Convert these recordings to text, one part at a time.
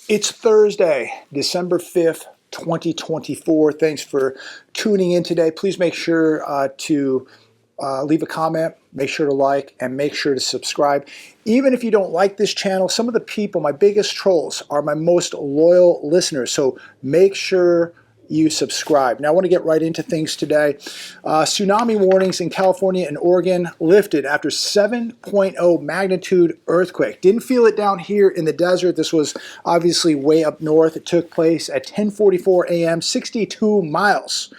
It's Thursday, December 5th, 2024. Thanks for tuning in today. Please make sure to leave a comment, make sure to like, and make sure to subscribe. Even if you don't like this channel, some of the people, my biggest trolls, are my most loyal listeners. So make sure you subscribe. Now I want to get right into things today. Tsunami warnings in California and Oregon lifted after 7.0 magnitude earthquake. Didn't feel it down here in the desert. This was obviously way up north. It took place at 10:44 a.m., 62 miles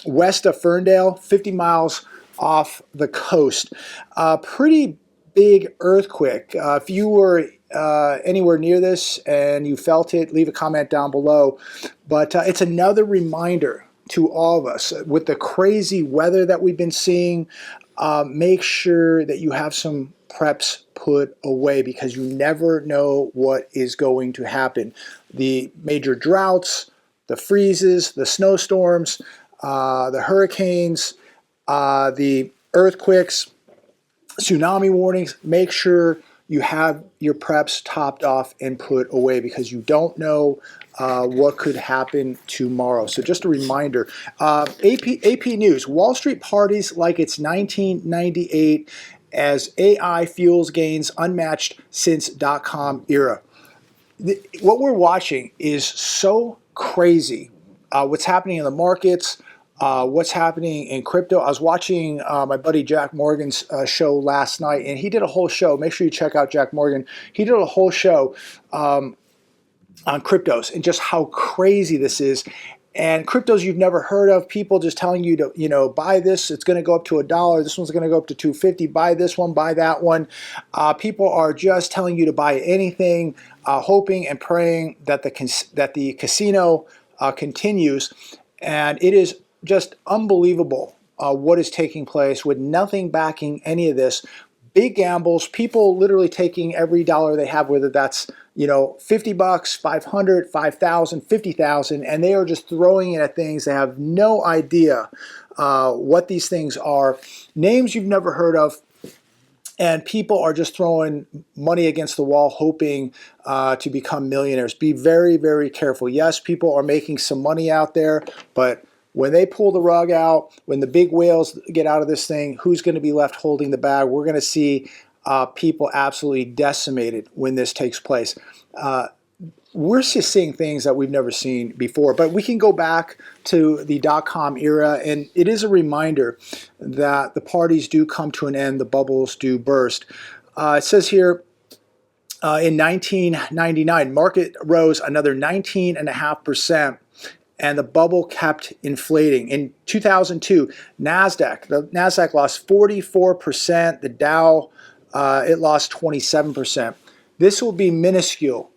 west of Ferndale, 50 miles off the coast. Pretty big earthquake. If you were anywhere near this and you felt it, leave a comment down below. But it's another reminder to all of us with the crazy weather that we've been seeing. Make sure that you have some preps put away because you never know what is going to happen. The major droughts, the freezes, the snowstorms, the hurricanes, the earthquakes, tsunami warnings. Make sure you have your preps topped off and put away because you don't know what could happen tomorrow. So just a reminder, AP News, Wall Street parties like it's 1998 as AI fuels gains unmatched since .com era. What we're watching is so crazy. What's happening in the markets, what's happening in crypto. I was watching my buddy Jack Morgan's show last night, and he did a whole show. Make sure you check out Jack Morgan. He did a whole show on cryptos and just how crazy this is. And cryptos you've never heard of, people just telling you to, buy this, it's going to go up to $1. This one's going to go up to $2.50. Buy this one, buy that one. People are just telling you to buy anything, hoping and praying that the casino continues. And it is just unbelievable what is taking place with nothing backing any of this. Big gambles, people literally taking every dollar they have, whether that's $50, 500, 5,000, 50,000, and they are just throwing it at things. They have no idea what these things are, names you've never heard of, and people are just throwing money against the wall, hoping to become millionaires. Be very, very careful. Yes, people are making some money out there, but when they pull the rug out, when the big whales get out of this thing, who's going to be left holding the bag? We're going to see people absolutely decimated when this takes place. We're just seeing things that we've never seen before. But we can go back to the .com era, and it is a reminder that the parties do come to an end, the bubbles do burst. It says here, in 1999, market rose another 19.5%. And the bubble kept inflating. In 2002, the NASDAQ lost 44%. The Dow, it lost 27%. This will be minuscule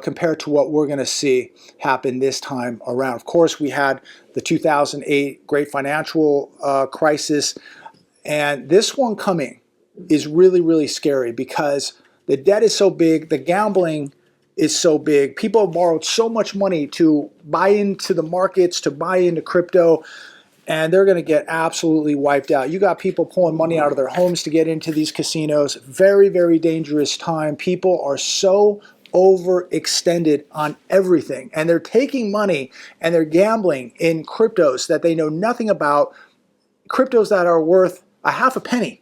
compared to what we're going to see happen this time around. Of course, we had the 2008 great financial crisis. And this one coming is really, really scary because the debt is so big, the gambling is so big. People have borrowed so much money to buy into the markets, to buy into crypto, and they're going to get absolutely wiped out. You got people pulling money out of their homes to get into these casinos. Very, very dangerous time. People are so overextended on everything, and they're taking money and they're gambling in cryptos that they know nothing about, cryptos that are worth a half a penny.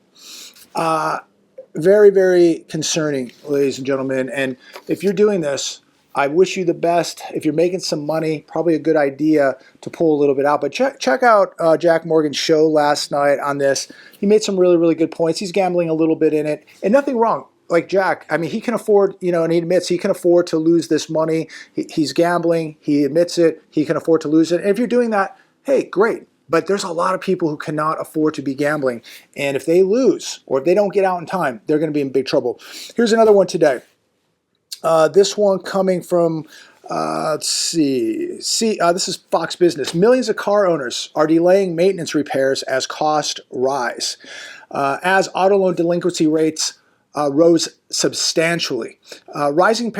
Very, very concerning, ladies and gentlemen. And if you're doing this, I wish you the best. If you're making some money, probably a good idea to pull a little bit out. But check out Jack Morgan's show last night on this. He made some really, really good points. He's gambling a little bit in it, and nothing wrong. Like Jack, I mean, he can afford, and he admits he can afford to lose this money. He's gambling. He admits it. He can afford to lose it. And if you're doing that, hey, great. But there's a lot of people who cannot afford to be gambling. And if they lose or if they don't get out in time, they're going to be in big trouble. Here's another one today. This one coming from, let's see. This is Fox Business. Millions of car owners are delaying maintenance repairs as costs rise. As auto loan delinquency rates rose substantially. Rising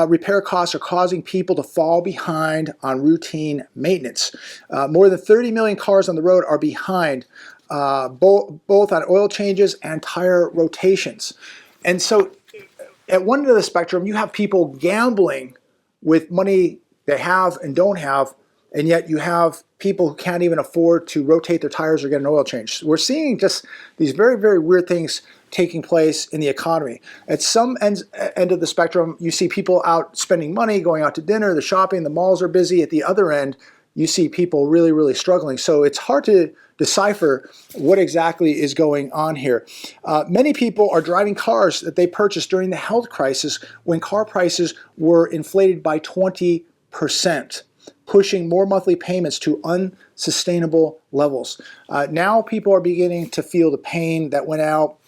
repair costs are causing people to fall behind on routine maintenance. More than 30 million cars on the road are behind both on oil changes and tire rotations. And so At one end of the spectrum, you have people gambling with money they have and don't have, and yet you have people who can't even afford to rotate their tires or get an oil change. We're seeing just these very, very weird things taking place in the economy. At some end of the spectrum, you see people out spending money, going out to dinner, the shopping, the malls are busy. At the other end, you see people really, really struggling. So it's hard to decipher what exactly is going on here. Many people are driving cars that they purchased during the health crisis when car prices were inflated by 20%, pushing more monthly payments to unsustainable levels. Now people are beginning to feel the pain that went out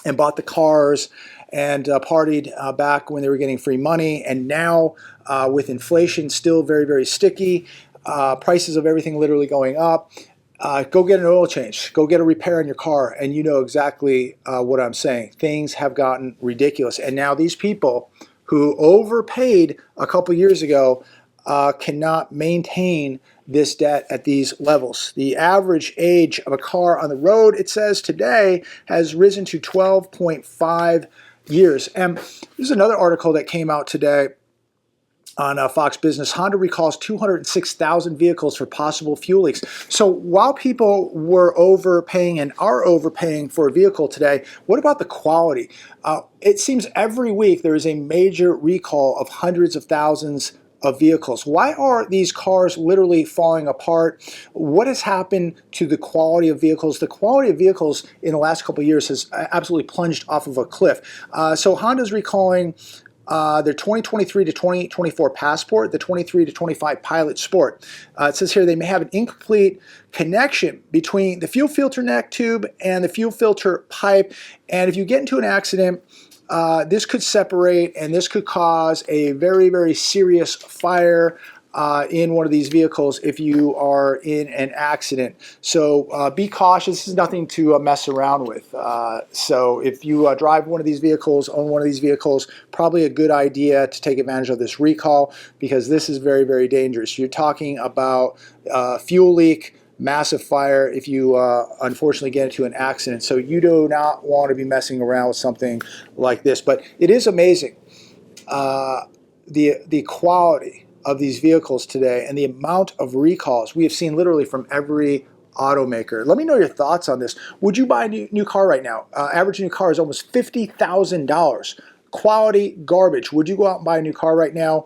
and bought the cars and partied back when they were getting free money. And now with inflation still very, very sticky, prices of everything literally going up, go get an oil change, go get a repair on your car, and you know exactly what I'm saying. Things have gotten ridiculous. And now these people who overpaid a couple years ago cannot maintain this debt at these levels. The average age of a car on the road, it says today, has risen to 12.5 years. And there's another article that came out today on Fox Business. Honda recalls 206,000 vehicles for possible fuel leaks. So while people were overpaying and are overpaying for a vehicle today, what about the quality? It seems every week there is a major recall of hundreds of thousands of vehicles. Why are these cars literally falling apart? What has happened to the quality of vehicles? The quality of vehicles in the last couple of years has absolutely plunged off of a cliff. So Honda's recalling their 2023 to 2024 Passport, the 23 to 25 Pilot Sport. It says here they may have an incomplete connection between the fuel filter neck tube and the fuel filter pipe. And if you get into an accident, this could separate and this could cause a very, very serious fire in one of these vehicles if you are in an accident. So be cautious. This is nothing to mess around with. So if you drive one of these vehicles, own one of these vehicles, probably a good idea to take advantage of this recall because this is very, very dangerous. You're talking about fuel leak, massive fire if you unfortunately get into an accident. So you do not want to be messing around with something like this. But it is amazing the quality of these vehicles today and the amount of recalls we have seen literally from every automaker. Let me know your thoughts on this. Would you buy a new car right now? Average new car is almost $50,000. Quality garbage. Would you go out and buy a new car right now?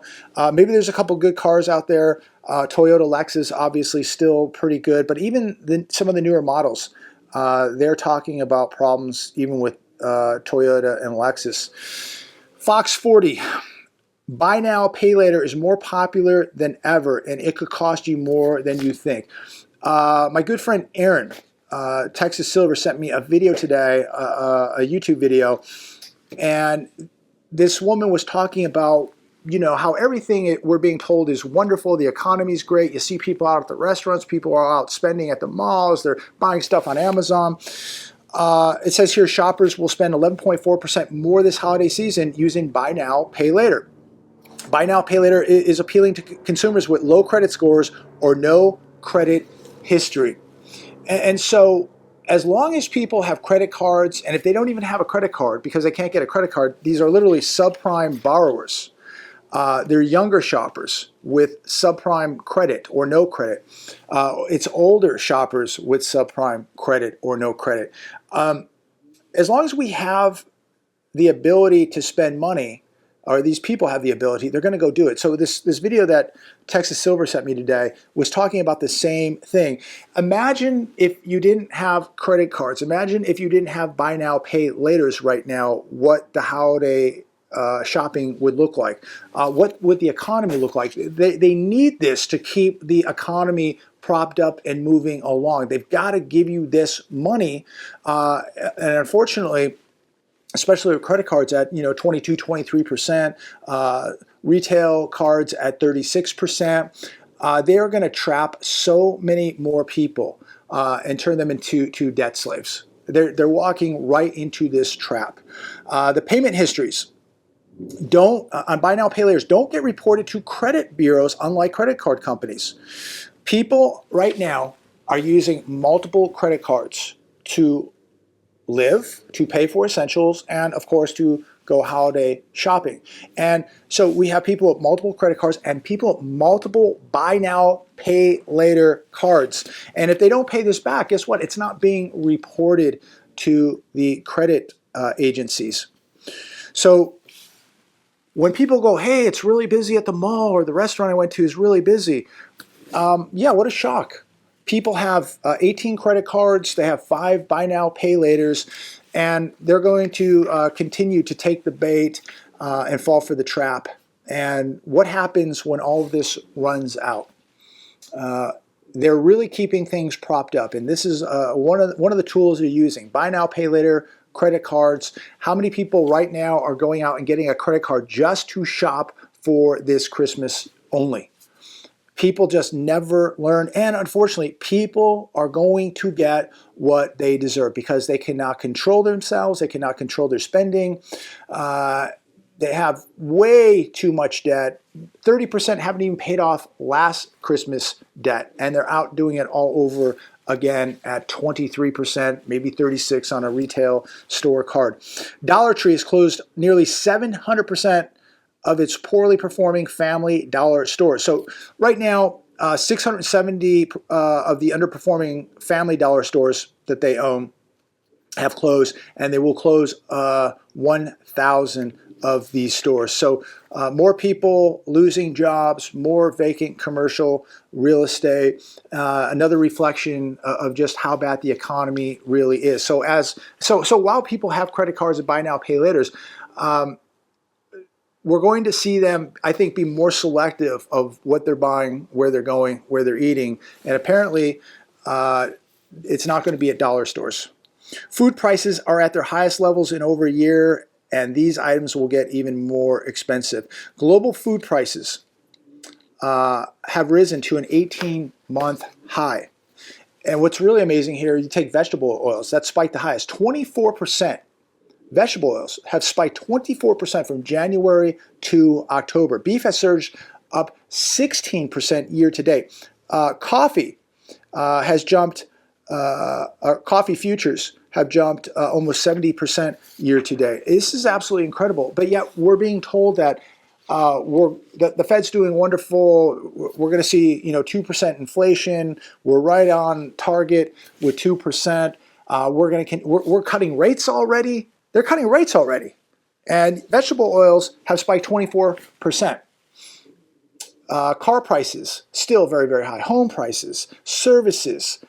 Maybe there's a couple good cars out there. Toyota, Lexus, obviously still pretty good, but even some of the newer models, they're talking about problems even with Toyota and Lexus. Fox 40. Buy now, pay later is more popular than ever, and it could cost you more than you think. My good friend Aaron, Texas Silver, sent me a video today, a YouTube video, and this woman was talking about, you know, how everything we're being told is wonderful. The economy's great. You see people out at the restaurants. People are out spending at the malls. They're buying stuff on Amazon. It says here shoppers will spend 11.4% more this holiday season using buy now, pay later. Buy now, pay later is appealing to consumers with low credit scores or no credit history. And so as long as people have credit cards, and if they don't even have a credit card because they can't get a credit card, these are literally subprime borrowers. They're younger shoppers with subprime credit or no credit. It's older shoppers with subprime credit or no credit. As long as we have the ability to spend money, or these people have the ability, they're going to go do it. So this video that Texas Silver sent me today was talking about the same thing. Imagine if you didn't have credit cards. Imagine if you didn't have buy now, pay laters right now, what the holiday shopping would look like. What would the economy look like? They need this to keep the economy propped up and moving along. They've got to give you this money. And unfortunately, especially with credit cards at 22, 23%, retail cards at 36%, they are going to trap so many more people and turn them into debt slaves. They're walking right into this trap. The payment histories on buy now, pay laters don't get reported to credit bureaus, unlike credit card companies. People right now are using multiple credit cards to live, to pay for essentials, and of course to go holiday shopping. And so we have people with multiple credit cards and people with multiple buy now, pay later cards. And if they don't pay this back, guess what? It's not being reported to the credit agencies. So when people go, hey, it's really busy at the mall, or the restaurant I went to is really busy, yeah, what a shock. People have 18 credit cards, they have 5 buy now, pay laters, and they're going to continue to take the bait and fall for the trap. And what happens when all of this runs out? They're really keeping things propped up, and this is one of the tools they're using. Buy now, pay later, credit cards. How many people right now are going out and getting a credit card just to shop for this Christmas only? People just never learn, and unfortunately, people are going to get what they deserve because they cannot control themselves, they cannot control their spending, they have way too much debt. 30% haven't even paid off last Christmas debt, and they're out doing it all over again at 23%, maybe 36% on a retail store card. Dollar Tree has closed nearly 700% of its poorly performing Family Dollar stores. So right now, 670 of the underperforming Family Dollar stores that they own have closed, and they will close 1,000 of these stores. So more people losing jobs, more vacant commercial real estate, another reflection of just how bad the economy really is. So while people have credit cards and buy now, pay laters, we're going to see them, I think, be more selective of what they're buying, where they're going, where they're eating. And apparently, it's not going to be at dollar stores. Food prices are at their highest levels in over a year, and these items will get even more expensive. Global food prices have risen to an 18-month high. And what's really amazing here, you take vegetable oils, that spiked the highest, 24%. Vegetable oils have spiked 24% from January to October. Beef has surged up 16% year to date. Coffee has jumped, coffee futures have jumped almost 70% year to date. This is absolutely incredible. But yet we're being told that the Fed's doing wonderful. We're going to see 2% inflation. We're right on target with 2%. We're cutting rates already. They're cutting rates already. And vegetable oils have spiked 24%. Car prices, still very, very high. Home prices, services,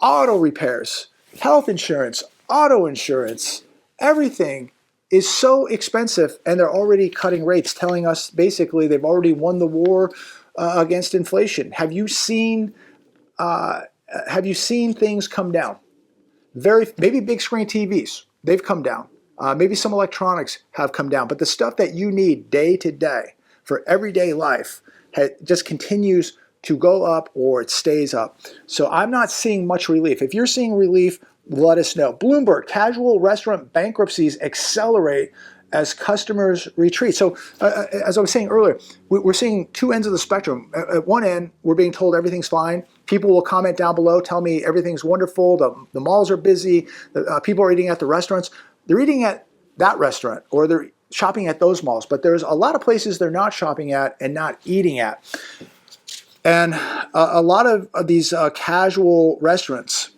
auto repairs, health insurance, auto insurance, everything is so expensive, and they're already cutting rates, telling us basically they've already won the war against inflation. Have you seen things come down? Maybe big screen TVs. They've come down. Maybe some electronics have come down. But the stuff that you need day to day for everyday life just continues to go up, or it stays up. So I'm not seeing much relief. If you're seeing relief, let us know. Bloomberg, casual restaurant bankruptcies accelerate as customers retreat. So as I was saying earlier, we're seeing two ends of the spectrum. At one end, we're being told everything's fine. People will comment down below, tell me everything's wonderful, the malls are busy, people are eating at the restaurants. They're eating at that restaurant, or they're shopping at those malls, but there's a lot of places they're not shopping at and not eating at. And a lot of these casual restaurants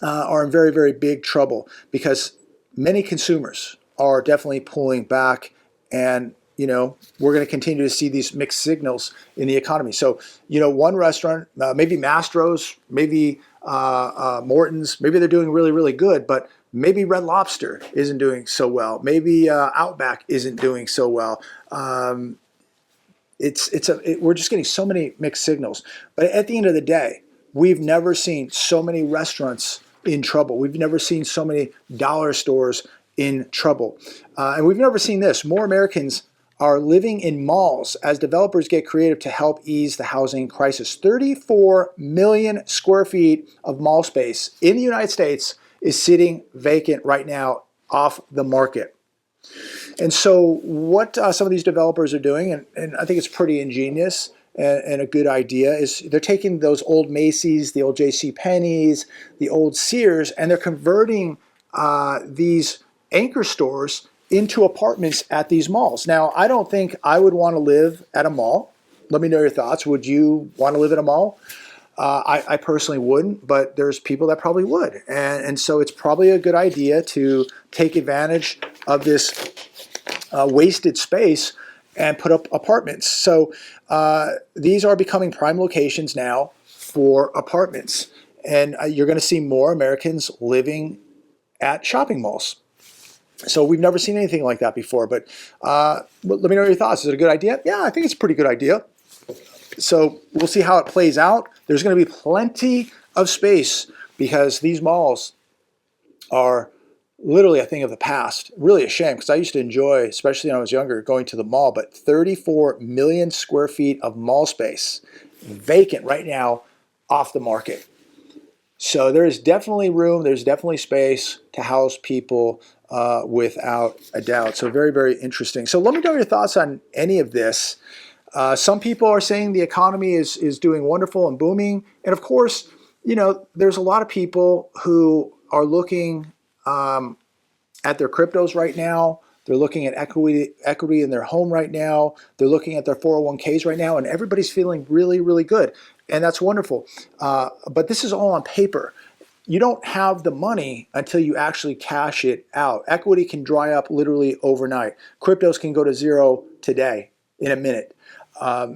are in very, very big trouble because many consumers are definitely pulling back, and we're going to continue to see these mixed signals in the economy. So one restaurant, maybe Mastro's, maybe Morton's, maybe they're doing really, really good, but maybe Red Lobster isn't doing so well. Maybe Outback isn't doing so well. We're just getting so many mixed signals. But at the end of the day, we've never seen so many restaurants in trouble. We've never seen so many dollar stores in trouble. And we've never seen this. More Americans are living in malls as developers get creative to help ease the housing crisis. 34 million square feet of mall space in the United States is sitting vacant right now off the market. And so what some of these developers are doing, and I think it's pretty ingenious and a good idea, is they're taking those old Macy's, the old J.C. Penney's, the old Sears, and they're converting these anchor stores into apartments at these malls. Now, I don't think I would want to live at a mall. Let me know your thoughts. Would you want to live at a mall? I personally wouldn't, but there's people that probably would. And so it's probably a good idea to take advantage of this wasted space and put up apartments. So these are becoming prime locations now for apartments. And you're going to see more Americans living at shopping malls. So we've never seen anything like that before. But let me know your thoughts. Is it a good idea? Yeah, I think it's a pretty good idea. So we'll see how it plays out. There's going to be plenty of space because these malls are literally a thing of the past. Really a shame because I used to enjoy, especially when I was younger, going to the mall. But 34 million square feet of mall space vacant right now, off the market. So there is definitely room, there's definitely space to house people without a doubt. So very, very interesting. So let me know your thoughts on any of this. Some people are saying the economy is doing wonderful and booming. And of course, you know, there's a lot of people who are looking at their cryptos right now. They're looking at equity in their home right now. They're looking at their 401ks right now, and everybody's feeling really, really good. And that's wonderful. But this is all on paper. You don't have the money until you actually cash it out. Equity can dry up literally overnight. Cryptos can go to zero today in a minute.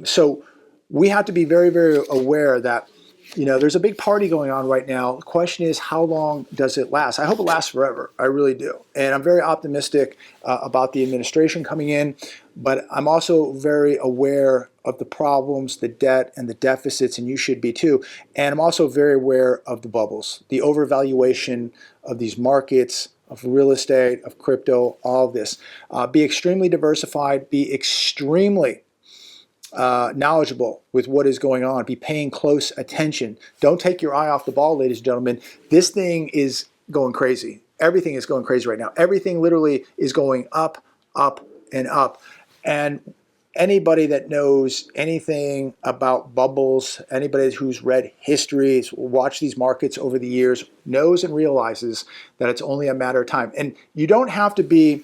So we have to be very, very aware that, you know, there's a big party going on right now. The question is, how long does it last? I hope it lasts forever. I really do. And I'm very optimistic about the administration coming in, but I'm also very aware of the problems, the debt, and the deficits, and you should be too. And I'm also very aware of the bubbles, the overvaluation of these markets, of real estate, of crypto, all of this. Be extremely diversified, be extremely knowledgeable with what is going on. Be paying close attention. Don't take your eye off the ball, ladies and gentlemen. This thing is going crazy. Everything is going crazy right now. Everything literally is going up, up, and up. And anybody that knows anything about bubbles, anybody who's read history, watched these markets over the years, knows and realizes that it's only a matter of time. And you don't have to be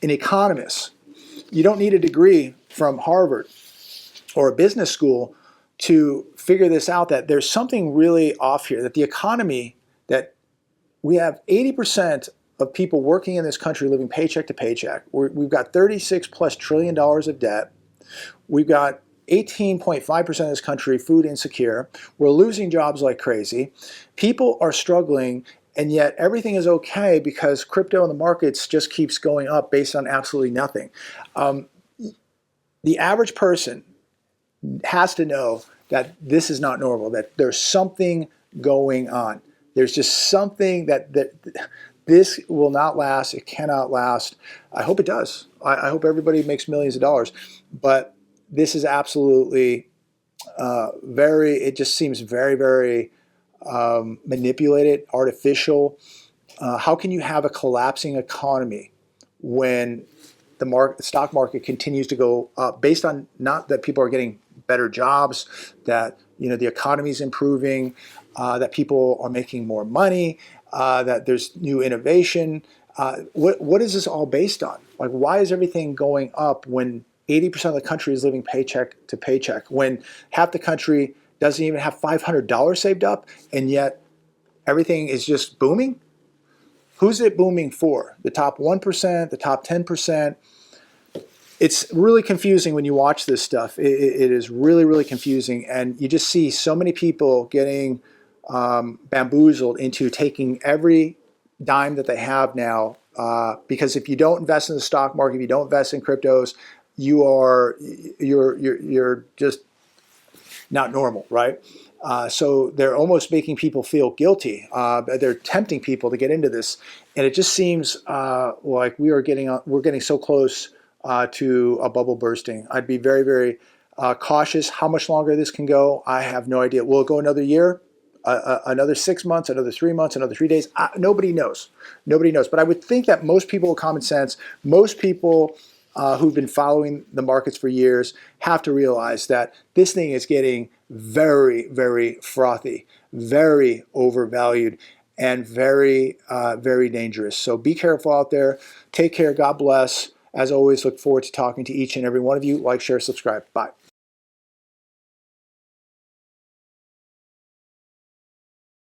an economist. You don't need a degree from Harvard or a business school to figure this out, that there's something really off here, that the economy, that we have 80% of people working in this country living paycheck to paycheck. We've got $36+ trillion of debt. We've got 18.5% of this country food insecure. We're losing jobs like crazy. People are struggling, and yet everything is okay because crypto and the markets just keeps going up based on absolutely nothing. The average person has to know that this is not normal, that there's something going on. There's just something that this will not last. It cannot last. I hope it does. I hope everybody makes millions of dollars. But this is absolutely it just seems very, very manipulated, artificial. How can you have a collapsing economy when the stock market continues to go up based on not that people are getting better jobs, that the economy is improving, that people are making more money, that there's new innovation? What is this all based on? Like, why is everything going up when 80% of the country is living paycheck to paycheck, when half the country doesn't even have $500 saved up, and yet everything is just booming? Who's it booming for? The top 1%, the top 10%? It's really confusing when you watch this stuff. It is really, really confusing. And you just see so many people getting bamboozled into taking every dime that they have now. Because if you don't invest in the stock market, if you don't invest in cryptos, you're just not normal, right? So they're almost making people feel guilty. They're tempting people to get into this, and it just seems like we're getting so close to a bubble bursting. I'd be very, very cautious. How much longer this can go, I have no idea. Will it go another year? Another 6 months, another 3 months, another 3 days? Nobody knows. Nobody knows. But I would think that most people with common sense, most people who've been following the markets for years, have to realize that this thing is getting very, very frothy, very overvalued. and very, very dangerous. So be careful out there. Take care. God bless. As always, look forward to talking to each and every one of you. Like, share, subscribe. Bye.